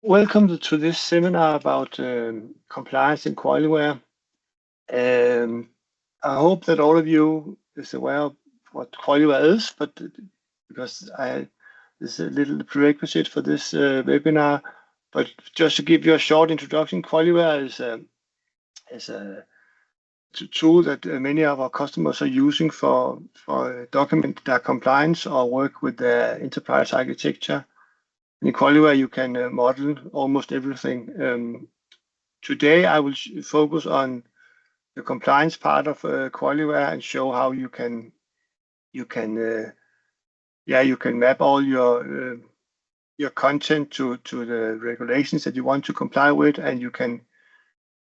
Welcome to this seminar about compliance in QualiWare. I hope that all of you is aware of what QualiWare is, but because this is a little prerequisite for this webinar. But just to give you a short introduction, QualiWare is a tool that many of our customers are using for document their compliance or work with their enterprise architecture. In QualiWare, you can model almost everything. Today, I will focus on the compliance part of QualiWare and show how you can map all your content to the regulations that you want to comply with, and you can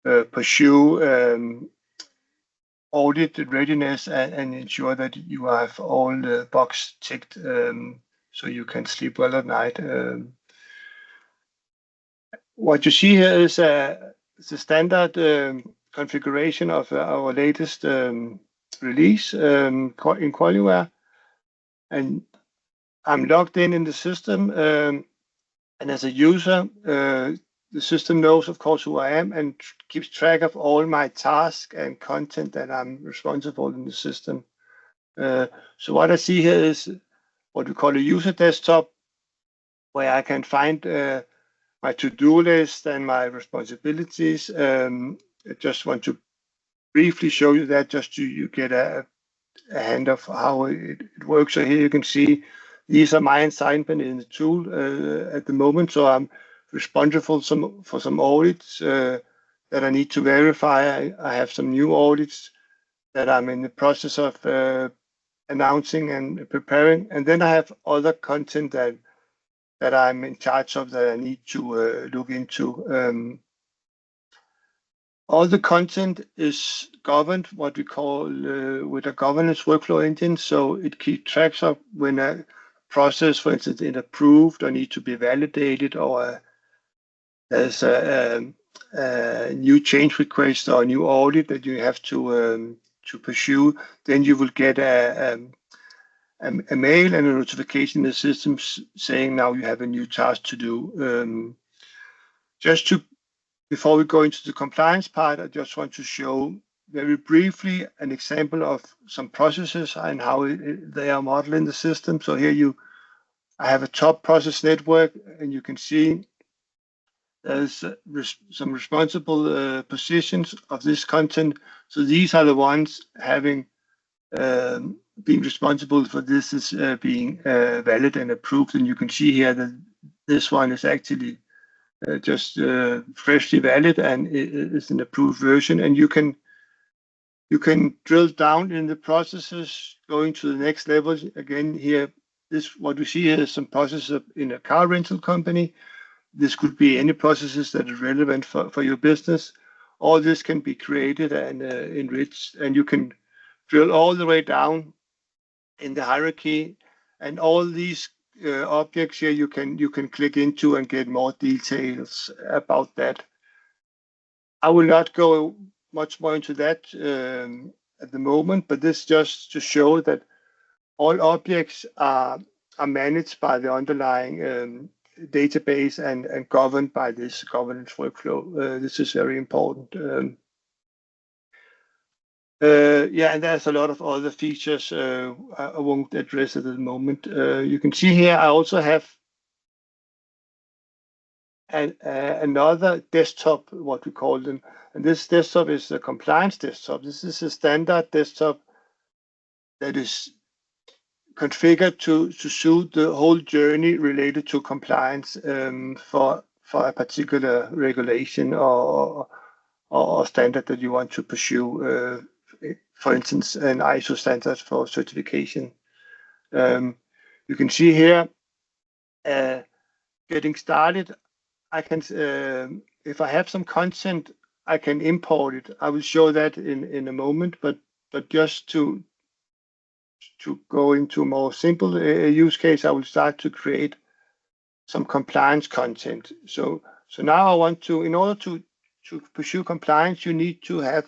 pursue audit readiness and ensure that you have all the box ticked, so you can sleep well at night. What you see here is the standard configuration of our latest release in QualiWare, and I'm logged in the system, and as a user, the system knows, of course, who I am and keeps track of all my tasks and content that I'm responsible in the system. So what I see here is what we call a user desktop, where I can find my to-do list and my responsibilities. I just want to briefly show you that, just so you get a hand of how it works. So here you can see these are my assignment in the tool at the moment. So I'm responsible for some audits that I need to verify. I have some new audits that I'm in the process of announcing and preparing. And then I have other content that I'm in charge of that I need to look into. All the content is governed, what we call with a governance workflow engine. So it keeps track of when a process, for instance, is approved or need to be validated, or there's a new change request or a new audit that you have to pursue. Then you will get a mail and a notification in the system saying now you have a new task to do. Before we go into the compliance part, I just want to show very briefly an example of some processes and how they are modeled in the system. So here I have a top process network, and you can see there's some responsible positions of this content. So these are the ones having being responsible for this is being valid and approved. And you can see here that this one is actually just freshly valid and is an approved version. And you can drill down in the processes, going to the next level. Again, here, what we see here is some processes in a car rental company. This could be any processes that are relevant for your business. All this can be created and enriched, and you can drill all the way down in the hierarchy, and all these objects here you can click into and get more details about that. I will not go much more into that at the moment, but this just to show that all objects are managed by the underlying database and governed by this governance workflow. This is very important. And there's a lot of other features I won't address at the moment. You can see here I also have another desktop, what we call them. And this desktop is a compliance desktop. This is a standard desktop that is configured to suit the whole journey related to compliance for a particular regulation or standard that you want to pursue. For instance, an ISO standard for certification. You can see here, getting started, I can, if I have some content, I can import it. I will show that in a moment, but just to go into a more simple use case, I will start to create some compliance content. So now I want to, in order to pursue compliance, you need to have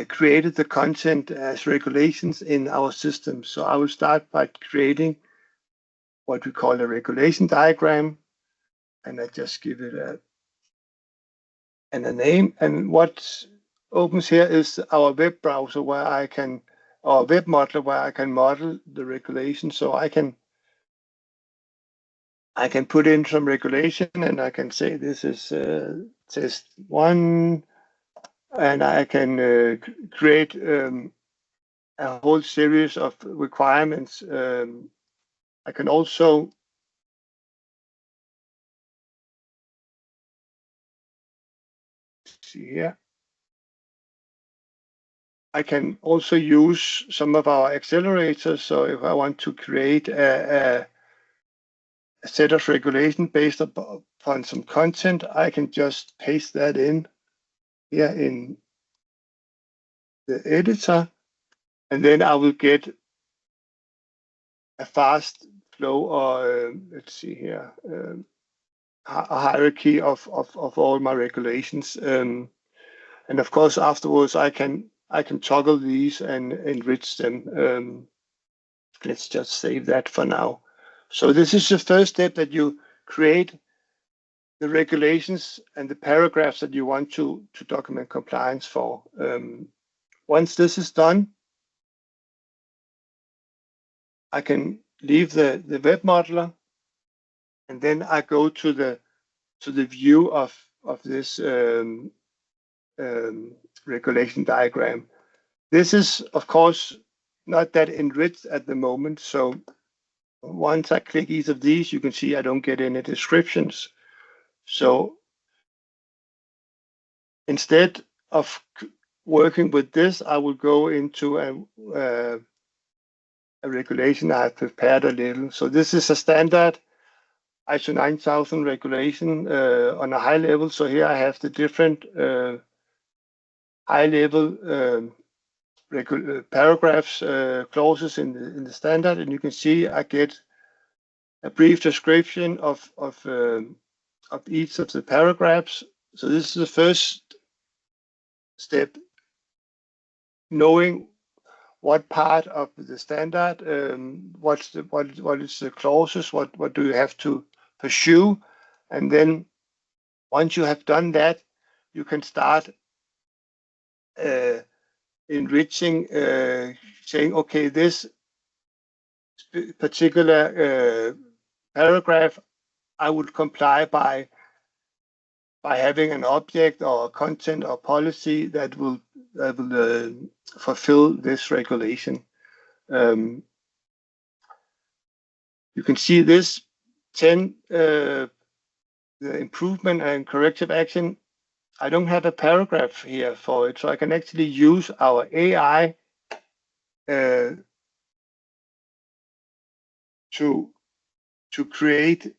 created the content as regulations in our system. So I will start by creating what we call a regulation diagram, and I just give it a name. And what opens here is our web browser where I can, or web modeler where I can model the regulation. So I can put in some regulation, and I can say this is test 1, and I can create a whole series of requirements. I can also see here. I can also use some of our accelerators. So if I want to create a set of regulation based upon some content, I can just paste that in here in the editor, and then I will get a fast flow, or let's see here, a hierarchy of all my regulations. And of course, afterwards, I can toggle these and enrich them. Let's just save that for now. So this is the first step, that you create the regulations and the paragraphs that you want to document compliance for. Once this is done, I can leave the web modeler, and then I go to the view of this regulation diagram. This is, of course, not that enriched at the moment. So once I click each of these, you can see I don't get any descriptions. So instead of working with this, I will go into a regulation I have prepared a little. So this is a standard ISO 9000 regulation on a high level. So here I have the different high level paragraphs, clauses in the standard, and you can see I get a brief description of each of the paragraphs. So this is the first step, knowing what part of the standard, what is the clauses, what do you have to pursue, and then once you have done that, you can start enriching, saying, okay, this particular paragraph I would comply by having an object or a content or policy that will fulfill this regulation. You can see this 10, the improvement and corrective action. I don't have a paragraph here for it, so I can actually use our AI to create.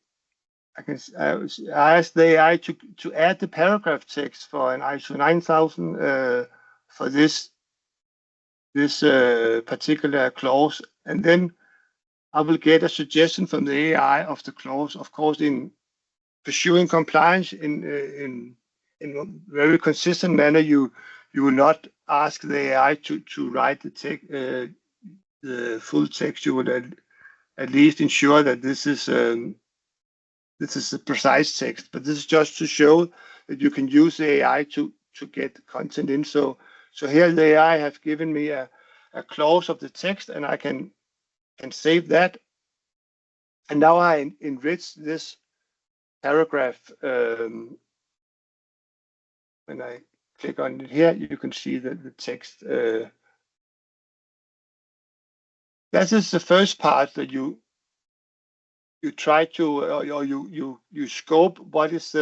I can ask the AI to add the paragraph text for an ISO 9000 for this particular clause, and then I will get a suggestion from the AI of the clause. Of course, in pursuing compliance in a very consistent manner, you will not ask the AI to write the text, the full text. You would at least ensure that this is the precise text. But this is just to show that you can use the AI to get content in. So here the AI have given me a clause of the text, and I can save that. And now I enrich this paragraph. When I click on it here, you can see that the text. That is the first part, that you try to, or you scope which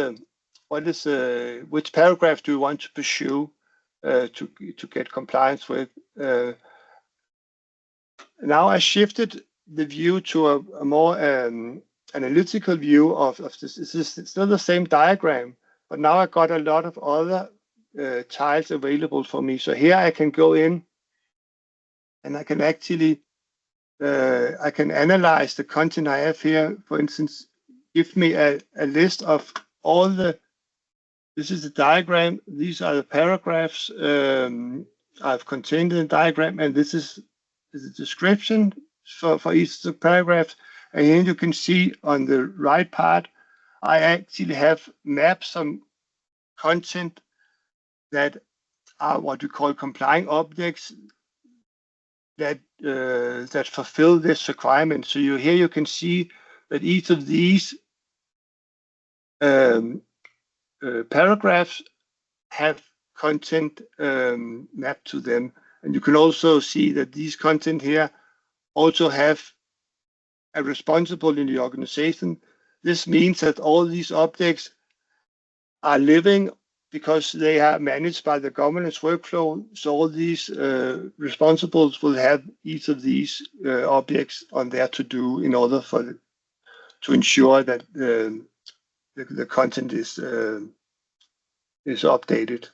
paragraph do you want to pursue to get compliance with. Now I shifted the view to a more analytical view of this. This is still the same diagram, but now I got a lot of other tiles available for me. So here I can go in and I can actually I can analyze the content I have here. For instance, give me a list of all the. This is the diagram. These are the paragraphs I've contained in the diagram, and this is the description for each of the paragraphs. And here you can see on the right part, I actually have mapped some content that are what we call complying objects that fulfill this requirement. So here you can see that each of these paragraphs have content mapped to them. And you can also see that these content here also have a responsible in the organization. This means that all these objects are living because they are managed by the governance workflow. So all these responsibles will have each of these objects on their to-do in order to ensure that the content is updated.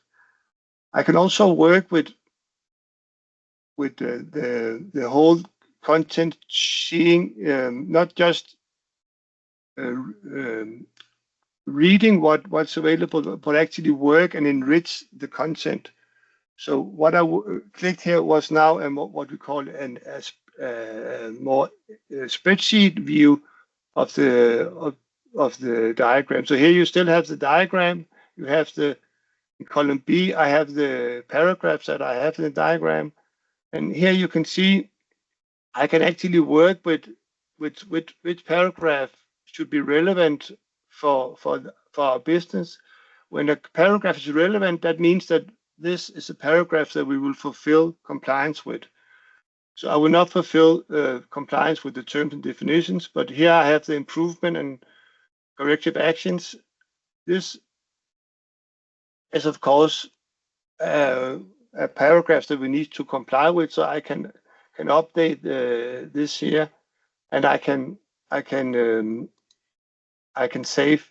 I can also work with the whole content, seeing not just reading what's available, but actually work and enrich the content. So what I clicked here was now what we call a more spreadsheet view of the diagram. So here you still have the diagram. You have in column B, I have the paragraphs that I have in the diagram. And here you can see I can actually work with which paragraph should be relevant for our business. When a paragraph is relevant, that means that this is a paragraph that we will fulfill compliance with. So I will not fulfill compliance with the terms and definitions, but here I have the improvement and corrective actions. This is, of course, a paragraph that we need to comply with, so I can update this here, and I can save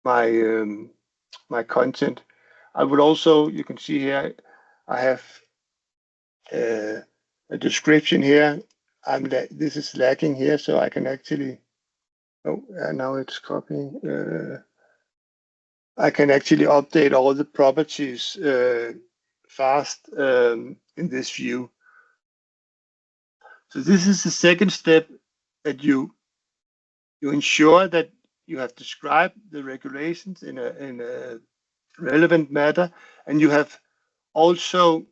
my content. I would also, you can see here, I have a description here. This is lacking here, so I can actually. Oh, now it's copying. I can actually update all the properties fast in this view. So this is the second step, that you ensure that you have described the regulations in a relevant manner, and you have also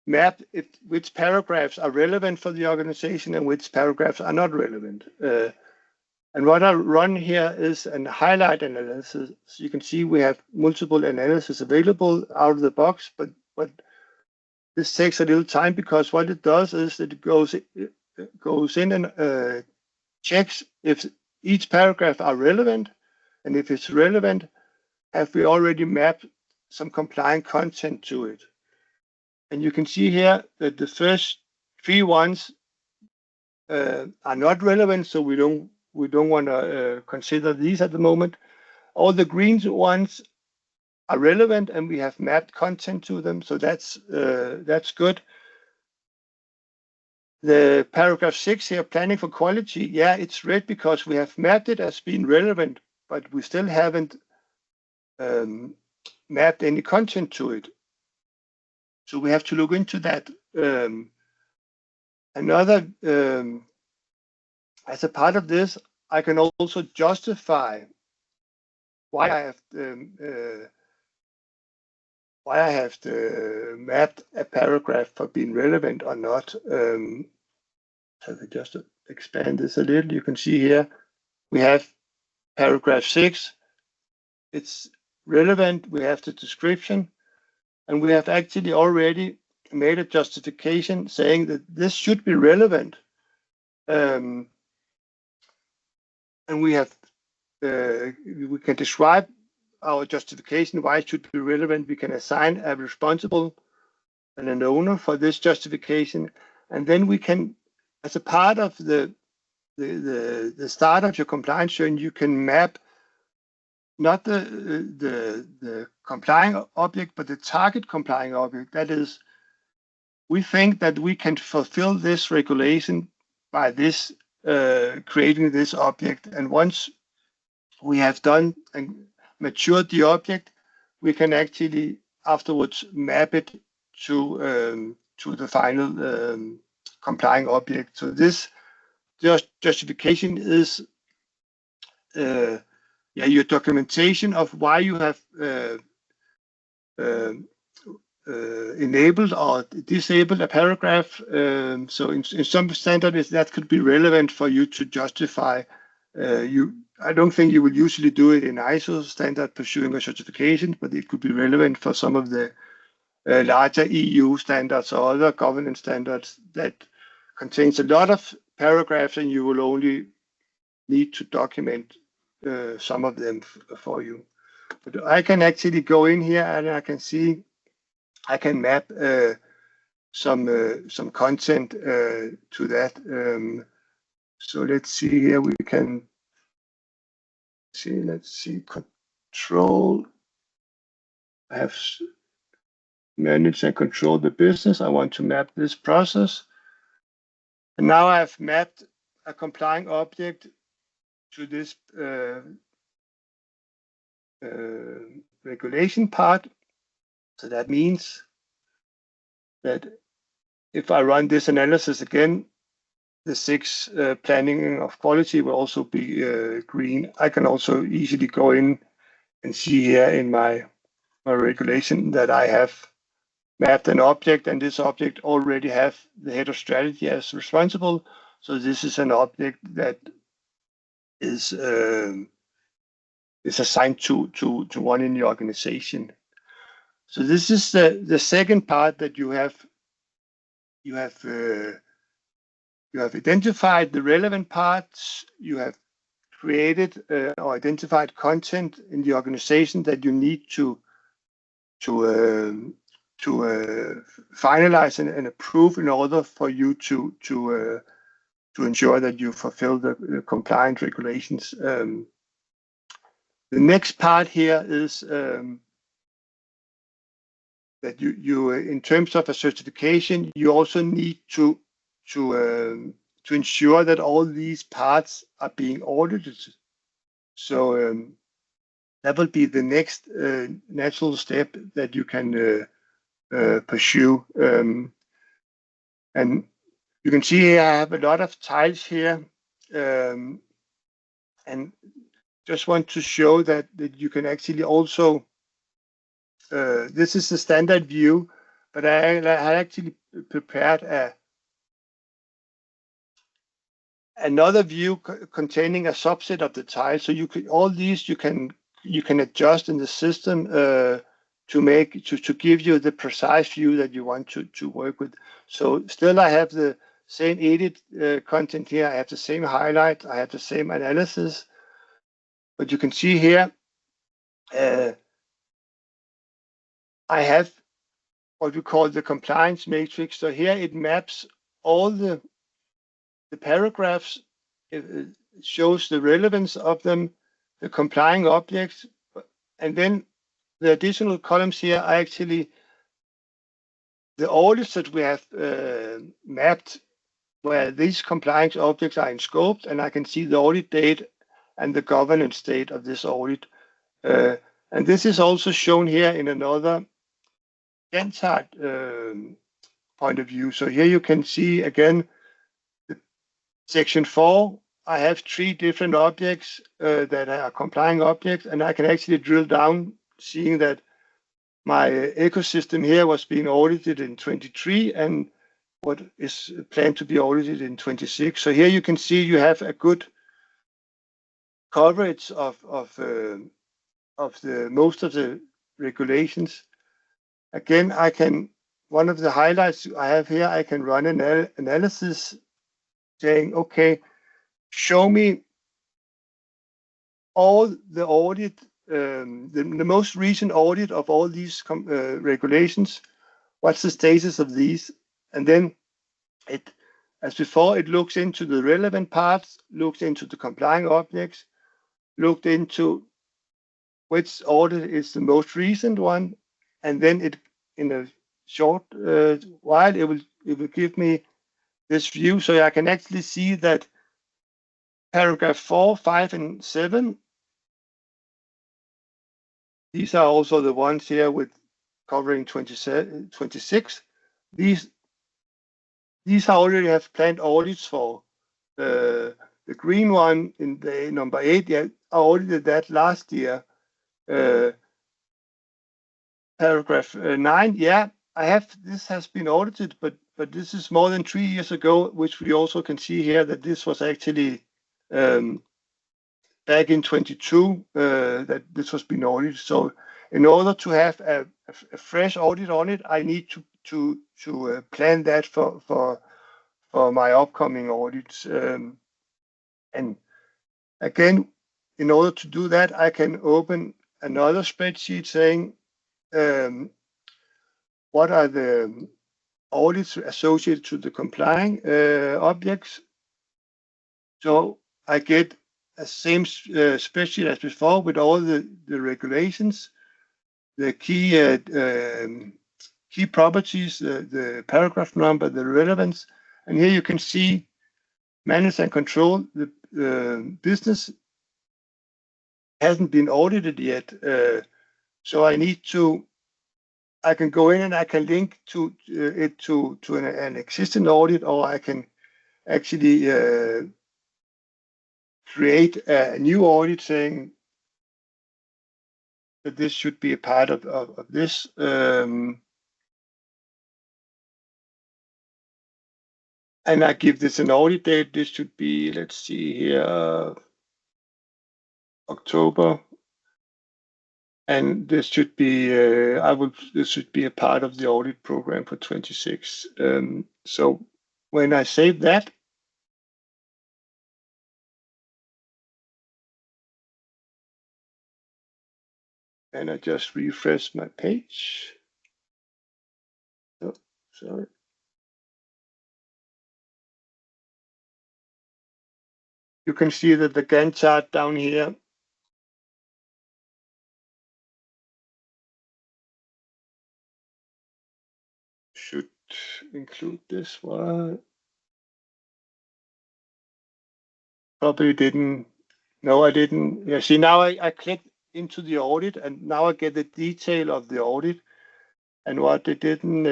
mapped which paragraphs are relevant for the organization and which paragraphs are not relevant. And what I run here is a highlight analysis. So you can see we have multiple analysis available out of the box, but this takes a little time, because what it does is that it goes in and checks if each paragraph are relevant, and if it's relevant, have we already mapped some compliant content to it. And you can see here that the first 3 ones are not relevant, so we don't want to consider these at the moment. All the green ones are relevant, and we have mapped content to them, so that's good. The paragraph 6 here, planning for quality, yeah, it's red because we have mapped it as being relevant, but we still haven't mapped any content to it. So we have to look into that. Another, as a part of this, I can also justify why I have mapped a paragraph for being relevant or not. So if I just expand this a little, you can see here we have paragraph 6. It's relevant. We have the description, and we have actually already made a justification saying that this should be relevant. And we can describe our justification why it should be relevant. We can assign a responsible and an owner for this justification, and then we can, as a part of the start of your compliance journey, you can map not the complying object, but the target complying object. That is, we think that we can fulfill this regulation by this creating this object, and once we have done and matured the object, we can actually afterwards map it to the final complying object. So this justification is your documentation of why you have enabled or disabled a paragraph. So in some standards that could be relevant for you to justify. I don't think you will usually do it in ISO standard pursuing a certification, but it could be relevant for some of the larger EU standards or other governance standards that contains a lot of paragraphs, and you will only need to document some of them for you. But I can actually go in here and I can see I can map some content to that. So let's see here. We can see. Let's see. Control. I have manage and control the business. I want to map this process. And now I've mapped a complying object to this regulation part. So that means that if I run this analysis again, the 6 planning of quality will also be green. I can also easily go in and see here in my regulation that I have mapped an object, and this object already have the head of strategy as responsible. So this is an object that is assigned to one in the organization. So this is the second part that you have identified the relevant parts. You have created or identified content in the organization that you need to finalize and approve in order for you to ensure that you fulfill the compliant regulations. The next part here is that you in terms of a certification, you also need to ensure that all these parts are being audited. So that will be the next natural step that you can pursue. And you can see here I have a lot of tiles here, and just want to show that you can actually also, this is the standard view, but I actually prepared another view containing a subset of the tiles. So you can, all these you can adjust in the system to give you the precise view that you want to work with. So still I have the same edit content here. I have the same highlight. I have the same analysis. But you can see here, I have what we call the compliance matrix. So here it maps all the paragraphs. It shows the relevance of them, the complying objects, and then the additional columns here are actually the audits that we have mapped where these compliance objects are in scope, and I can see the audit date and the governance date of this audit. And this is also shown here in another Gantt chart point of view. So here you can see again, section 4, I have 3 different objects that are complying objects, and I can actually drill down, seeing that my ecosystem here was being audited in 23 and what is planned to be audited in 26. So here you can see you have a good coverage of the most of the regulations. Again, I can, one of the highlights I have here, I can run an analysis saying, okay, show me all the audit, the most recent audit of all these regulations. What's the status of these? And then it, as before, it looks into the relevant parts, looks into the complying objects, looked into which audit is the most recent one, and then it, in a short while, it will give me this view, so I can actually see that paragraph 4, 5, and 7. These are also the ones here with covering 26. These these I already have planned audits for. The green one in the number 8, yeah, I audited that last year. Paragraph 9, yeah, I have. This has been audited, but this is more than 3 years ago, which we also can see here that this was actually back in 22 that this was being audited. So in order to have a fresh audit on it, I need to plan that for my upcoming audits. And again, in order to do that, I can open another spreadsheet saying what are the audits associated to the complying objects. So I get a same spreadsheet as before with all the regulations, the key properties, the paragraph number, the relevance, and here you can see manage and control. The business hasn't been audited yet, so I can go in and I can link to it to an existing audit, or I can actually create a new audit saying that this should be a part of this. And I give this an audit date. This should be, let's see here, October. And this should be, this should be a part of the audit program for 26. So when I save that, and I just refresh my page. Oh, sorry. You can see that the Gantt chart down here should include this one. Probably didn't. No, I didn't. Yeah, see, now I clicked into the audit, and now I get the detail of the audit. And what it didn't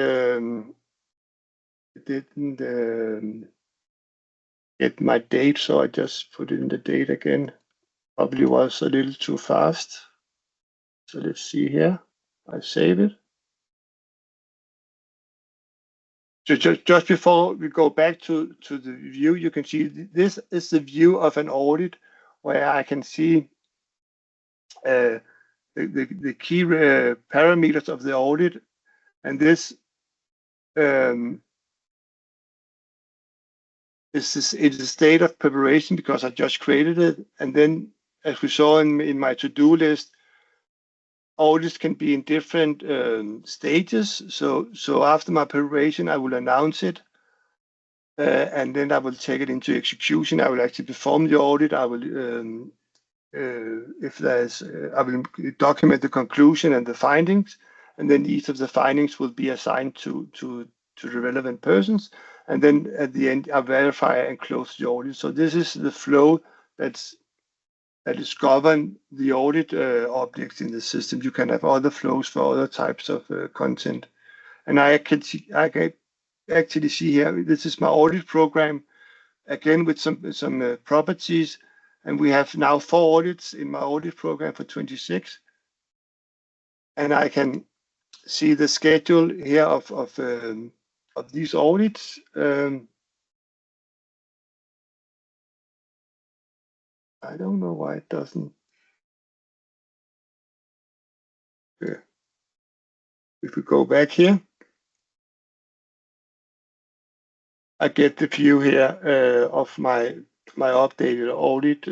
get my date, so I just put in the date again. Probably was a little too fast. So let's see here. I save it. So just before we go back to the view, you can see this is the view of an audit where I can see the key parameters of the audit, and this is a state of preparation because I just created it. And then, as we saw in my to-do list, audits can be in different stages. So after my preparation, I will announce it, and then I will take it into execution. I will actually perform the audit. I will, if there's, I will document the conclusion and the findings, and then each of the findings will be assigned to the relevant persons. And then at the end, I verify and close the audit. So this is the flow that is govern the audit objects in the system. You can have other flows for other types of content. And I can actually see here, this is my audit program, again with some properties. And we have now 4 audits in my audit program for 26. And I can see the schedule here of these audits. I don't know why it doesn't. If we go back here, I get the view here of my updated audit.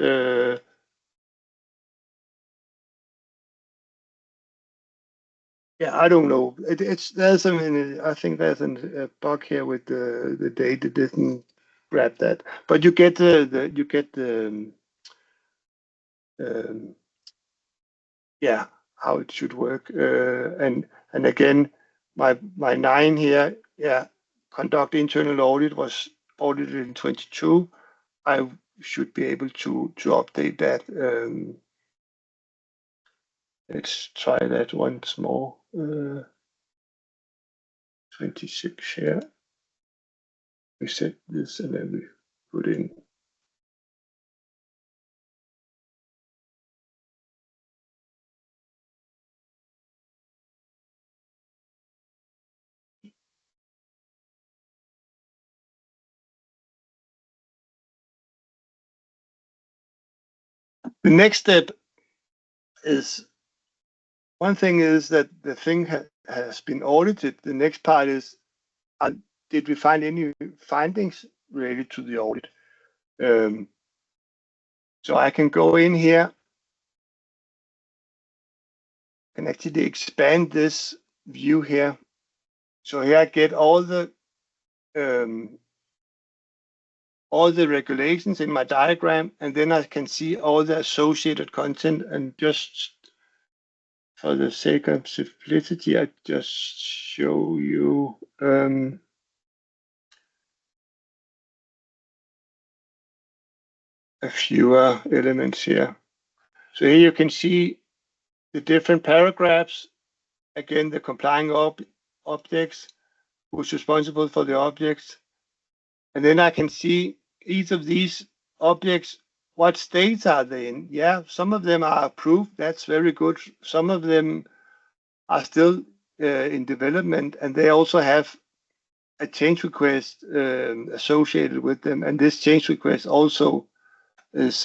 Yeah, I don't know. There's I think there's a bug here with the date. It didn't grab that, but you get the yeah, how it should work. And again, my 9 here, yeah, conduct internal audit was audited in 22. I should be able to update that. Let's try that once more. 26 here. we set this and then we put in. The next step is, one thing is that the thing has been audited. The next part is, did we find any findings related to the audit? So I can go in here and actually expand this view here. So here I get all the regulations in my diagram, and then I can see all the associated content. And just for the sake of simplicity, I just show you a few elements here. So here you can see the different paragraphs. Again, the complying objects, who's responsible for the objects. And then I can see each of these objects, what states are they in? Yeah, some of them are approved. That's very good. Some of them are still in development, and they also have a change request associated with them. And this change request also is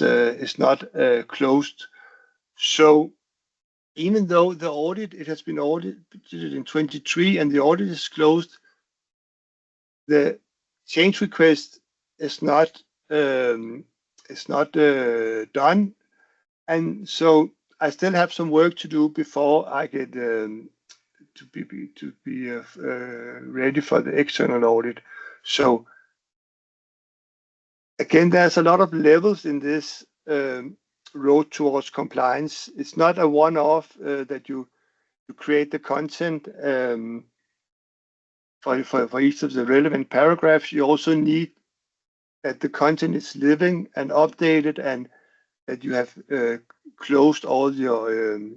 not closed. So even though the audit, it has been audited in 23 and the audit is closed, the change request is not done, and so I still have some work to do before I get to be ready for the external audit. So again, there's a lot of levels in this road towards compliance. It's not a one-off that you create the content for each of the relevant paragraphs. You also need that the content is living and updated, and that you have closed all your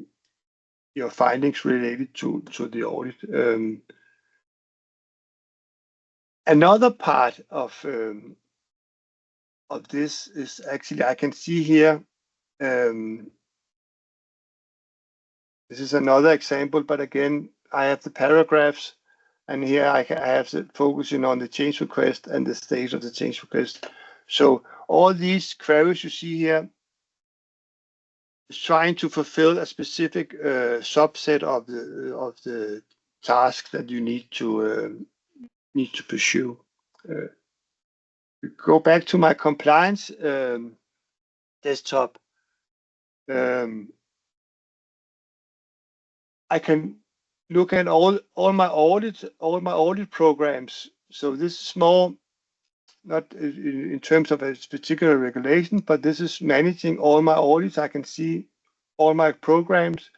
findings related to the audit. Another part of this is actually, I can see here, this is another example, but again, I have the paragraphs, and here I have it focusing on the change request and the stage of the change request. So all these queries you see here is trying to fulfill a specific subset of the task that you need to pursue. Go back to my compliance desktop. I can look at all my audit programs. So this is more not in terms of a particular regulation, but this is managing all my audits. I can see all my programs,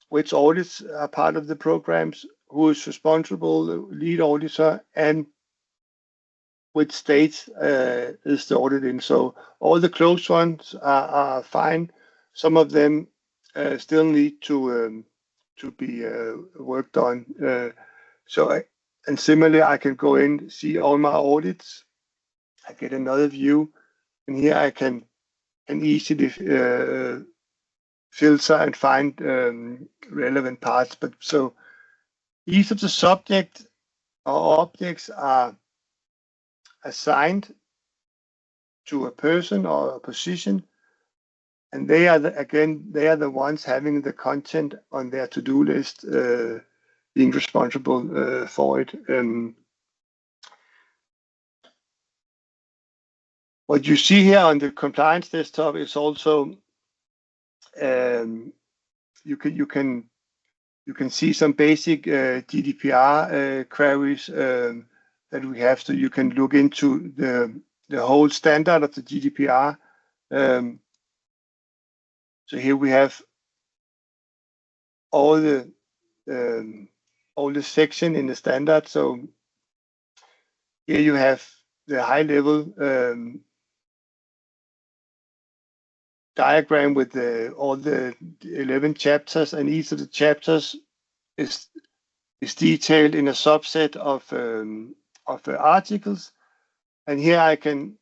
which audits are part of the programs, who is responsible, the lead auditor, and which states is the audit in. So all the closed ones are fine. Some of them still need to be worked on. And similarly, I can go in, see all my audits. I get another view, and here I can easily filter and find relevant parts. But so each of the subject or objects are assigned to a person or a position, and they are the ones having the content on their to-do list, being responsible for it. What you see here on the compliance desktop is also you can see some basic GDPR queries that we have, so you can look into the whole standard of the GDPR. So here we have all the section in the standard. So here you have the high level diagram with all the 11 chapters, and each of the chapters is detailed in a subset articles. And here I can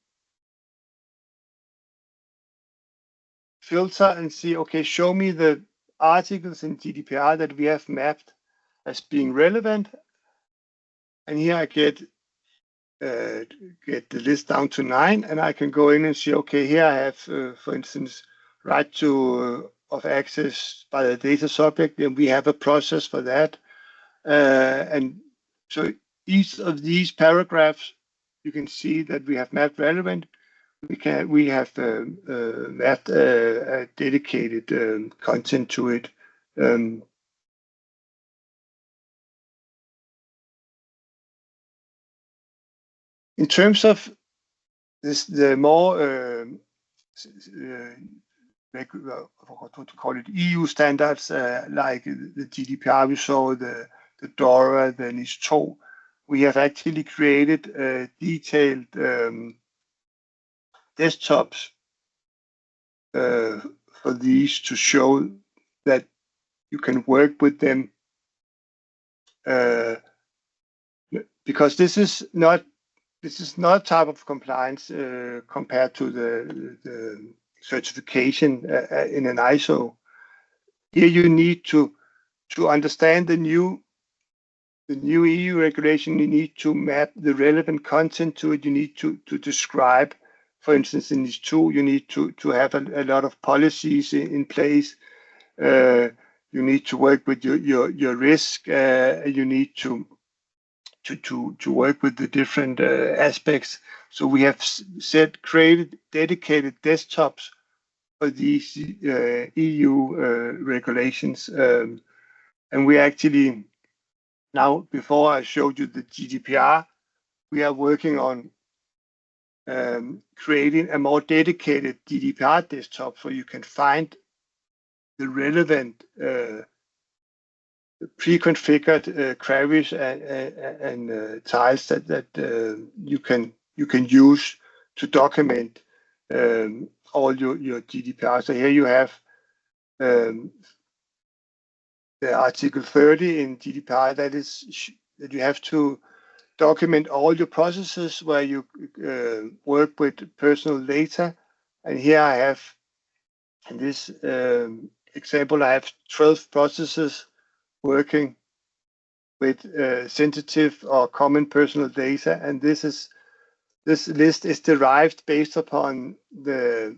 filter and see, okay, show me the articles in GDPR that we have mapped as being relevant. And here I get the list down to 9, and I can go in and see, okay, here I have, for instance, right to of access by the data subject, and we have a process for that. And so each of these paragraphs, you can see that we have mapped relevant. We have mapped a dedicated content to it. In terms of this, the more what to call it, EU standards like the GDPR, we saw the DORA, the NIS2. We have actually created detailed desktops for these to show that you can work with them, because this is not type of compliance compared to the certification in an ISO. Here you need to understand the new EU regulation. You need to map the relevant content to it. You need to describe, for instance, in these two, you need to have a lot of policies in place. You need to work with your risk. You need to work with the different aspects. So we have created dedicated desktops for these EU regulations, and we actually now, before I showed you the GDPR, we are working on creating a more dedicated GDPR desktop so you can find the relevant pre-configured queries and tiles that you can use to document all your GDPR. So here you have the Article 30 in GDPR that you have to document all your processes where you work with personal data. And here I have, in this example, I have 12 processes working with sensitive or common personal data, and this list is derived based upon the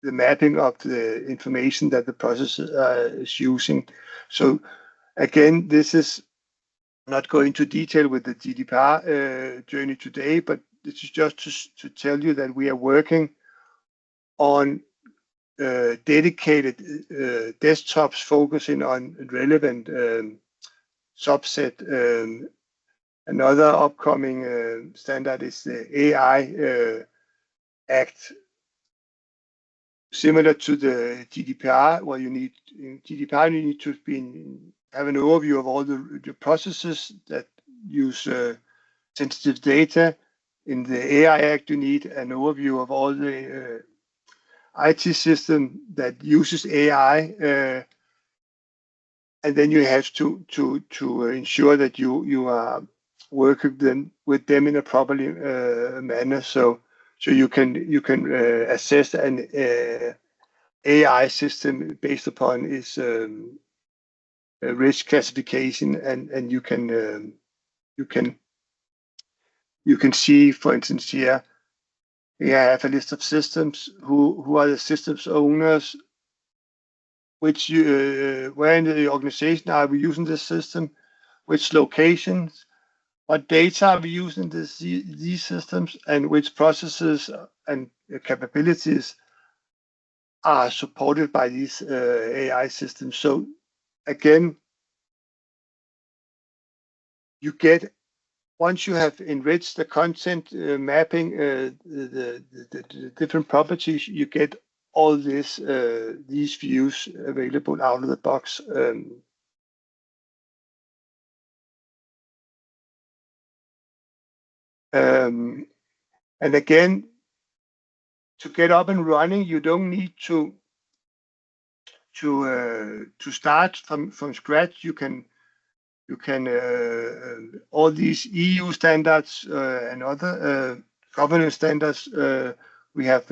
mapping of the information that the process is using. So again, this is not going into detail with the GDPR journey today, but this is just to tell you that we are working on dedicated desktops focusing on relevant subset. Another upcoming standard is the AI Act, similar to the GDPR, where in GDPR you need to have an overview of all the processes that use sensitive data. In the AI Act, you need an overview of all the IT system that uses AI, and then you have to ensure that you are working with them in a proper manner, so you can assess an AI system based upon its risk classification, and you can see, for instance, here we have a list of systems who are the systems owners, which where in the organization are we using this system, which locations, what data are we using these systems, and which processes and capabilities are supported by these AI systems. So again, you get, once you have enriched the content mapping the different properties, you get all these views available out of the box. And again, to get up and running, you don't need to start from scratch. You can You can all these EU standards and other governance standards. We have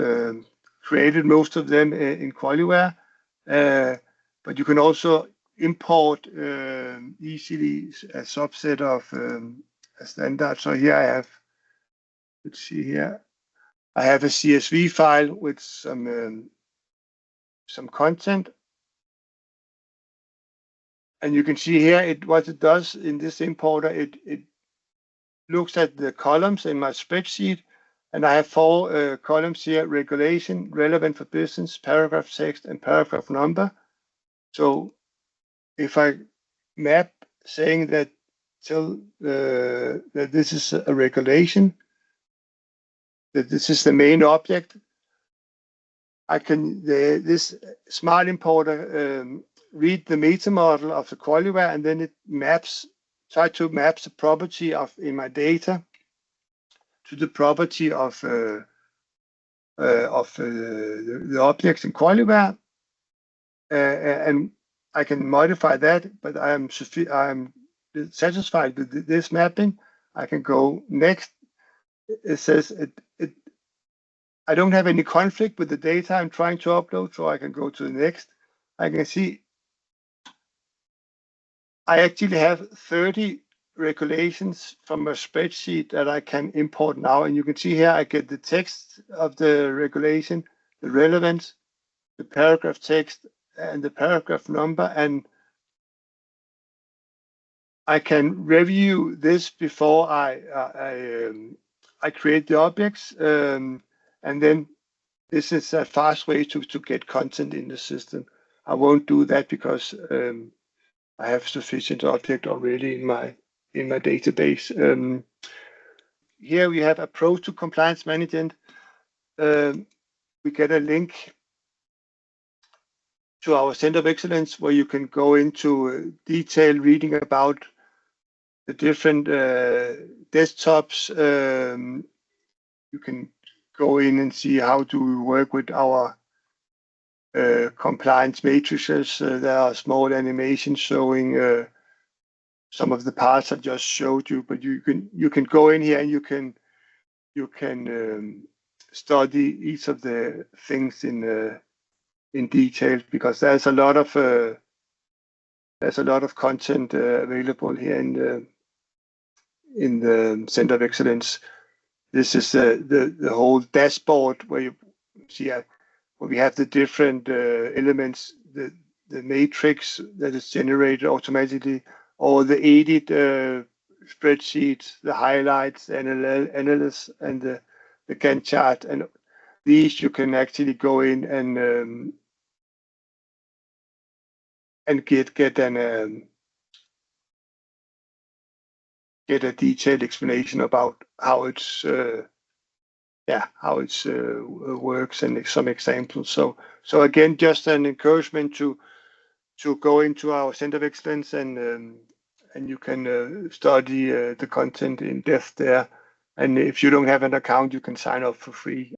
created most of them in Qualiware, but you can also import easily a subset of a standard. So here I have, let's see here, I have a CSV file with some content. And you can see here what it does in this importer. It looks at the columns in my spreadsheet, and I have 4 columns here: regulation, relevant for business, paragraph text, and paragraph number. So if I map saying that that this is a regulation, that this is the main object, I can this smart importer read the meta model of the Qualiware, and then it try to map the property in my data to the property of the objects in Qualiware, and I can modify that. But I'm satisfied with this mapping. I can go next. It says I don't have any conflict with the data I'm trying to upload, so I can go to the next. I can see I actually have 30 regulations from a spreadsheet that I can import now. And you can see here, I get the text of the regulation, the relevance, the paragraph text, and the paragraph number. And I can review this before I create the objects. And then this is a fast way to get content in the system. I won't do that because I have sufficient object already in my database. Here we have approach to compliance management. We get a link to our Center of Excellence where you can go into detailed reading about the different desktops. You can go in and see how do we work with our compliance matrices. There are small animations showing some of the parts I just showed you, but you can go in here and you can study each of the things in detail, because there's a lot of content available here in the Center of Excellence. This is the whole dashboard where you see where we have the different elements, the matrix that is generated automatically, or the edit spreadsheets, the highlights, analysis, and the Gantt chart. And these you can actually go in and get a detailed explanation about how it's works, and some examples. So again, just an encouragement to go into our Center of Excellence, and you can study the content in depth there. And if you don't have an account, you can sign up for free.